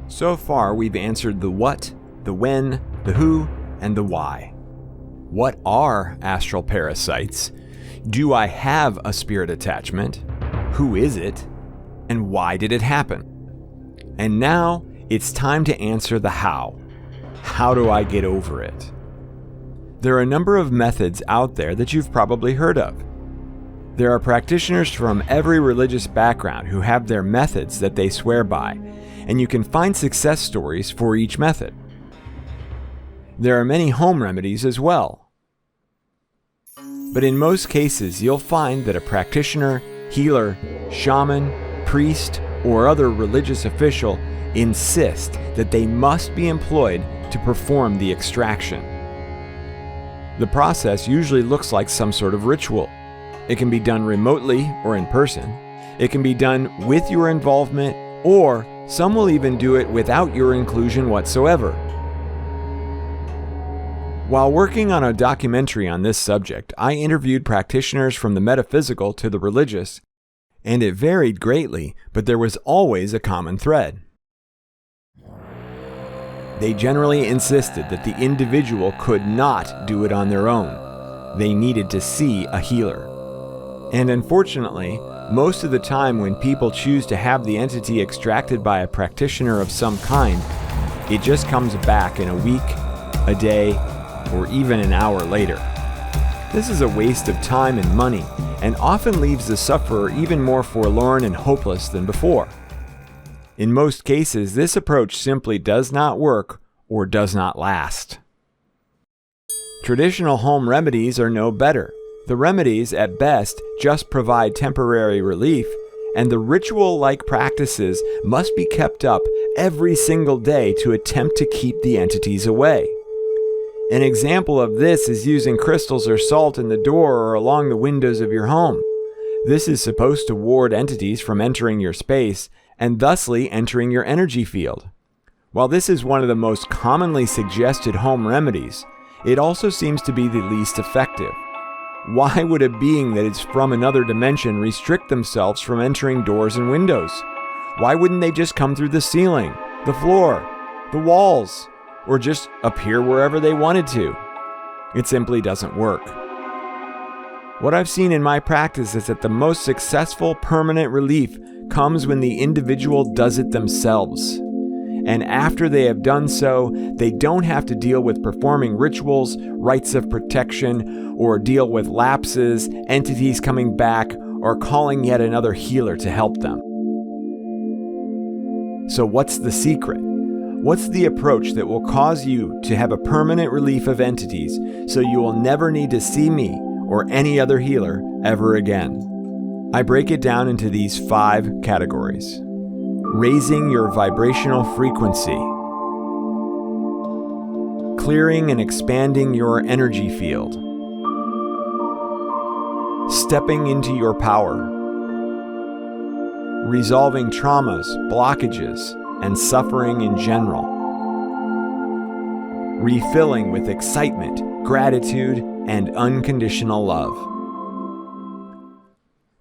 So far, we've answered the what, the when, the who, and the why. What are astral parasites? Do I have a spirit attachment? Who is it? And why did it happen? And now, it's time to answer the how. How do I get over it? There are a number of methods out there that you've probably heard of. There are practitioners from every religious background who have their methods that they swear by, and you can find success stories for each method. There are many home remedies as well. But in most cases, you'll find that a practitioner, healer, shaman, priest, or other religious official insist that they must be employed to perform the extraction. The process usually looks like some sort of ritual. It can be done remotely or in person. It can be done with your involvement, or some will even do it without your inclusion whatsoever. While working on a documentary on this subject, I interviewed practitioners from the metaphysical to the religious, and it varied greatly, but there was always a common thread. They generally insisted that the individual could not do it on their own. They needed to see a healer. And unfortunately, most of the time when people choose to have the entity extracted by a practitioner of some kind, it just comes back in a week, a day, or even an hour later. This is a waste of time and money, and often leaves the sufferer even more forlorn and hopeless than before. In most cases, this approach simply does not work or does not last. Traditional home remedies are no better. The remedies, at best, just provide temporary relief, and the ritual-like practices must be kept up every single day to attempt to keep the entities away. An example of this is using crystals or salt in the door or along the windows of your home. This is supposed to ward entities from entering your space and thusly entering your energy field. While this is one of the most commonly suggested home remedies, it also seems to be the least effective. Why would a being that is from another dimension restrict themselves from entering doors and windows? Why wouldn't they just come through the ceiling, the floor, the walls, or just appear wherever they wanted to? It simply doesn't work. What I've seen in my practice is that the most successful permanent relief comes when the individual does it themselves. And after they have done so, they don't have to deal with performing rituals, rites of protection, or deal with lapses, entities coming back, or calling yet another healer to help them. So what's the secret? What's the approach that will cause you to have a permanent relief of entities so you will never need to see me or any other healer ever again? I break it down into these 5 categories. Raising your vibrational frequency. Clearing and expanding your energy field. Stepping into your power. Resolving traumas, blockages, and suffering in general. Refilling with excitement, gratitude, and unconditional love.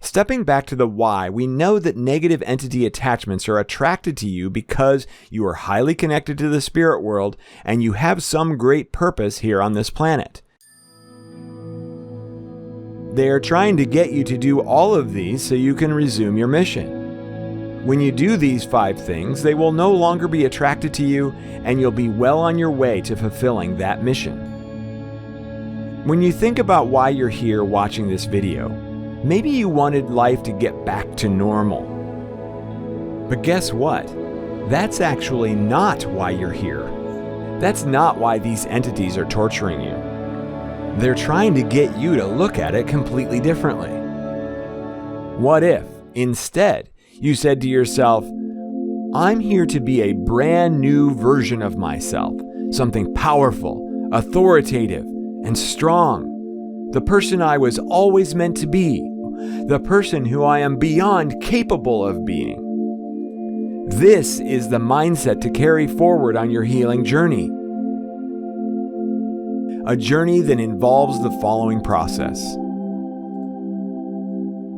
Stepping back to the why, we know that negative entity attachments are attracted to you because you are highly connected to the spirit world and you have some great purpose here on this planet. They are trying to get you to do all of these so you can resume your mission. When you do these 5 things, they will no longer be attracted to you and you'll be well on your way to fulfilling that mission. When you think about why you're here watching this video, maybe you wanted life to get back to normal. But guess what? That's actually not why you're here. That's not why these entities are torturing you. They're trying to get you to look at it completely differently. What if, instead, you said to yourself, I'm here to be a brand new version of myself, something powerful, authoritative, and strong. The person I was always meant to be, the person who I am beyond capable of being. This is the mindset to carry forward on your healing journey. A journey that involves the following process.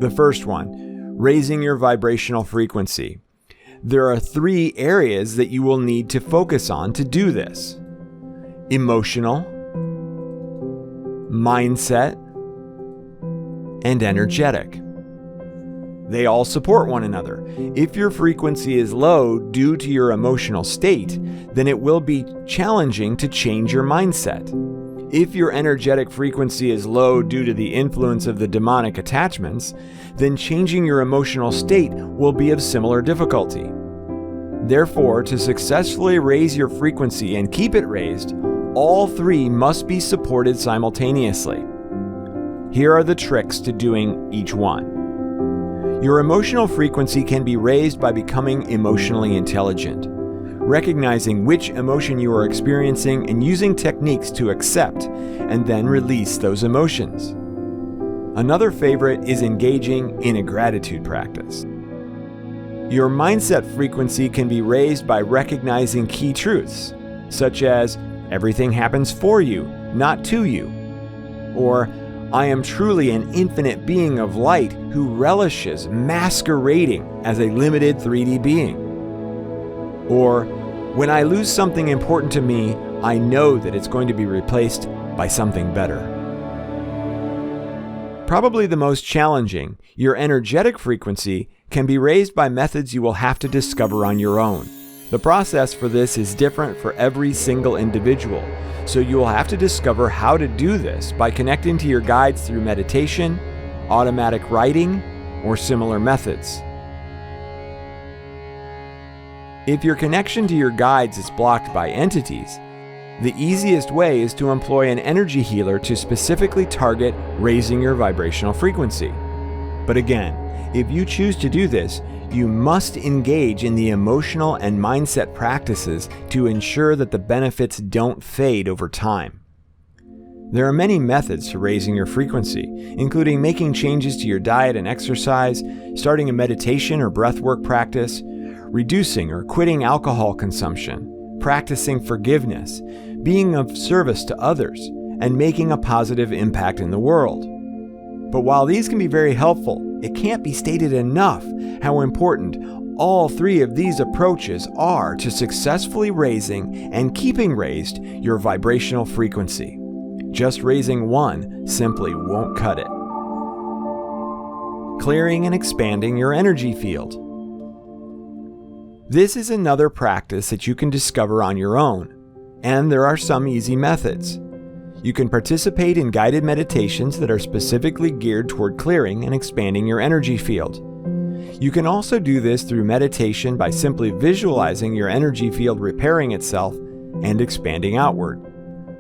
The first one, raising your vibrational frequency. There are 3 areas that you will need to focus on to do this: emotional, mindset, and energetic. They all support one another. If your frequency is low due to your emotional state, then it will be challenging to change your mindset. If your energetic frequency is low due to the influence of the demonic attachments, then changing your emotional state will be of similar difficulty. Therefore, to successfully raise your frequency and keep it raised, all 3 must be supported simultaneously. Here are the tricks to doing each one. Your emotional frequency can be raised by becoming emotionally intelligent, recognizing which emotion you are experiencing and using techniques to accept and then release those emotions. Another favorite is engaging in a gratitude practice. Your mindset frequency can be raised by recognizing key truths, such as everything happens for you, not to you, or I am truly an infinite being of light who relishes masquerading as a limited 3D being. Or, when I lose something important to me, I know that it's going to be replaced by something better. Probably the most challenging, your energetic frequency can be raised by methods you will have to discover on your own. The process for this is different for every single individual, so you will have to discover how to do this by connecting to your guides through meditation, automatic writing, or similar methods. If your connection to your guides is blocked by entities, the easiest way is to employ an energy healer to specifically target raising your vibrational frequency. But again, if you choose to do this, you must engage in the emotional and mindset practices to ensure that the benefits don't fade over time. There are many methods to raising your frequency, including making changes to your diet and exercise, starting a meditation or breathwork practice, reducing or quitting alcohol consumption, practicing forgiveness, being of service to others, and making a positive impact in the world. But while these can be very helpful, it can't be stated enough how important all 3 of these approaches are to successfully raising and keeping raised your vibrational frequency. Just raising one simply won't cut it. Clearing and expanding your energy field. This is another practice that you can discover on your own, and there are some easy methods. You can participate in guided meditations that are specifically geared toward clearing and expanding your energy field. You can also do this through meditation by simply visualizing your energy field repairing itself and expanding outward.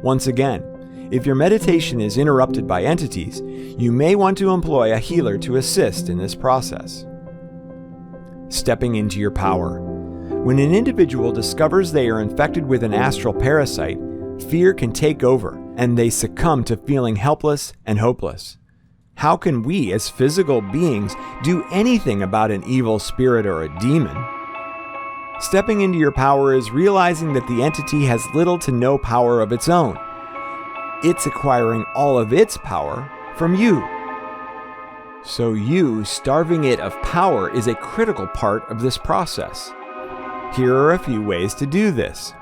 Once again, if your meditation is interrupted by entities, you may want to employ a healer to assist in this process. Stepping into your power. When an individual discovers they are infected with an astral parasite, fear can take over, and they succumb to feeling helpless and hopeless. How can we, as physical beings, do anything about an evil spirit or a demon? Stepping into your power is realizing that the entity has little to no power of its own. It's acquiring all of its power from you. So you starving it of power is a critical part of this process. Here are a few ways to do this.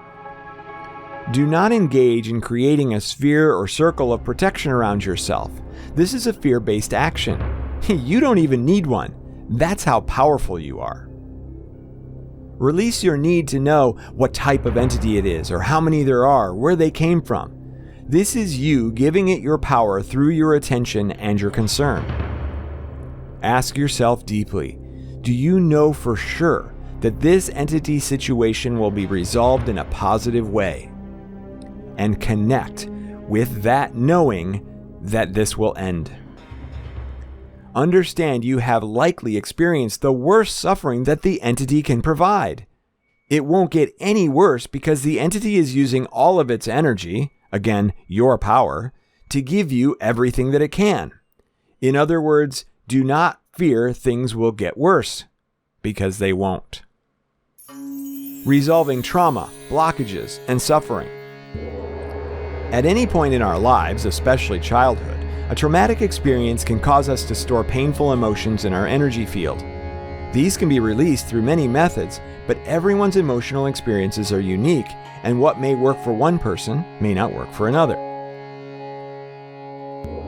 Do not engage in creating a sphere or circle of protection around yourself. This is a fear-based action. You don't even need one. That's how powerful you are. Release your need to know what type of entity it is, or how many there are, where they came from. This is you giving it your power through your attention and your concern. Ask yourself deeply, do you know for sure that this entity situation will be resolved in a positive way? And connect with that knowing that this will end. Understand you have likely experienced the worst suffering that the entity can provide. It won't get any worse because the entity is using all of its energy, again, your power, to give you everything that it can. In other words, do not fear things will get worse, because they won't. Resolving trauma, blockages, and suffering. At any point in our lives, especially childhood, a traumatic experience can cause us to store painful emotions in our energy field. These can be released through many methods, but everyone's emotional experiences are unique, and what may work for one person may not work for another.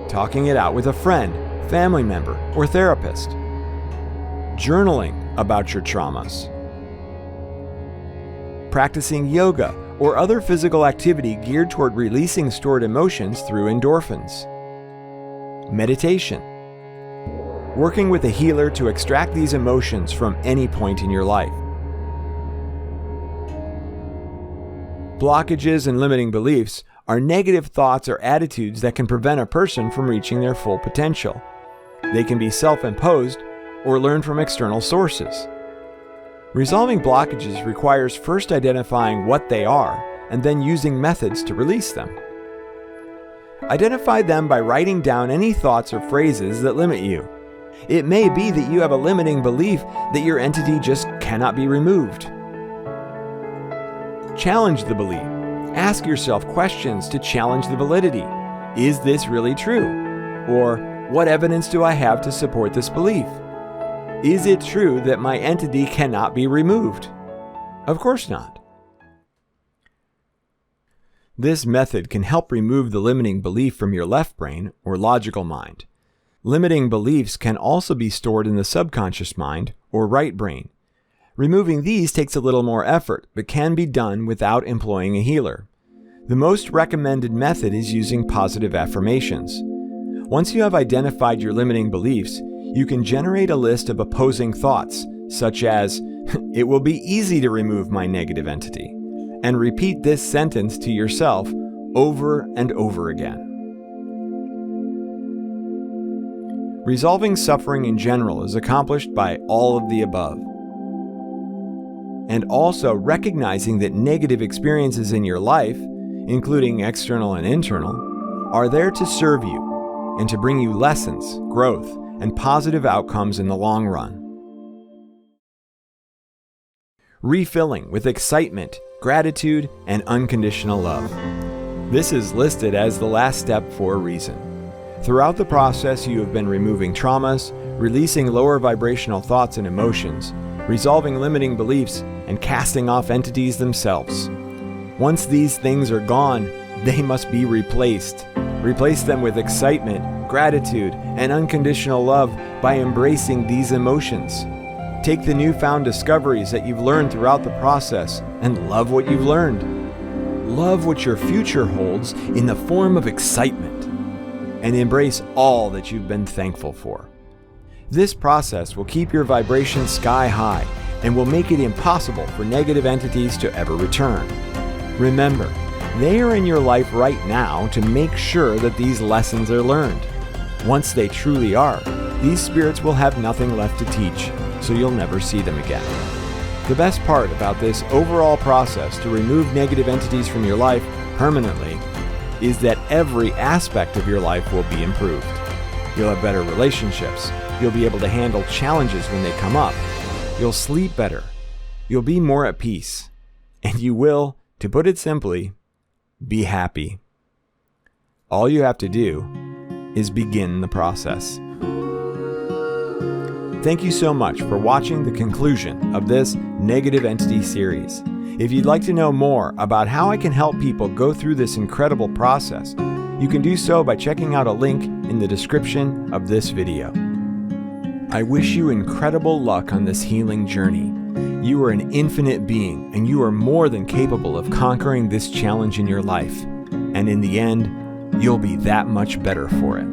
Talking it out with a friend, family member, or therapist. Journaling about your traumas. Practicing yoga or other physical activity geared toward releasing stored emotions through endorphins. Meditation. Working with a healer to extract these emotions from any point in your life. Blockages and limiting beliefs are negative thoughts or attitudes that can prevent a person from reaching their full potential. They can be self-imposed or learned from external sources. Resolving blockages requires first identifying what they are and then using methods to release them. Identify them by writing down any thoughts or phrases that limit you. It may be that you have a limiting belief that your entity just cannot be removed. Challenge the belief. Ask yourself questions to challenge the validity. Is this really true? Or, what evidence do I have to support this belief? Is it true that my entity cannot be removed? Of course not. This method can help remove the limiting belief from your left brain or logical mind. Limiting beliefs can also be stored in the subconscious mind or right brain. Removing these takes a little more effort, but can be done without employing a healer. The most recommended method is using positive affirmations. Once you have identified your limiting beliefs, you can generate a list of opposing thoughts, such as, "It will be easy to remove my negative entity," and repeat this sentence to yourself over and over again. Resolving suffering in general is accomplished by all of the above. And also recognizing that negative experiences in your life, including external and internal, are there to serve you and to bring you lessons, growth, and positive outcomes in the long run. Refilling with excitement, gratitude, and unconditional love. This is listed as the last step for a reason. Throughout the process, you have been removing traumas, releasing lower vibrational thoughts and emotions, resolving limiting beliefs, and casting off entities themselves. Once these things are gone, they must be replaced. Replace them with excitement, gratitude, and unconditional love by embracing these emotions. Take the newfound discoveries that you've learned throughout the process and love what you've learned. Love what your future holds in the form of excitement, and embrace all that you've been thankful for. This process will keep your vibration sky high and will make it impossible for negative entities to ever return. Remember, they are in your life right now to make sure that these lessons are learned. Once they truly are, these spirits will have nothing left to teach, so you'll never see them again. The best part about this overall process to remove negative entities from your life permanently is that every aspect of your life will be improved. You'll have better relationships. You'll be able to handle challenges when they come up. You'll sleep better. You'll be more at peace. And you will, to put it simply, be happy. All you have to do is begin the process. Thank you so much for watching the conclusion of this Negative Entity series. If you'd like to know more about how I can help people go through this incredible process, you can do so by checking out a link in the description of this video. I wish you incredible luck on this healing journey. You are an infinite being, and you are more than capable of conquering this challenge in your life. And in the end, you'll be that much better for it.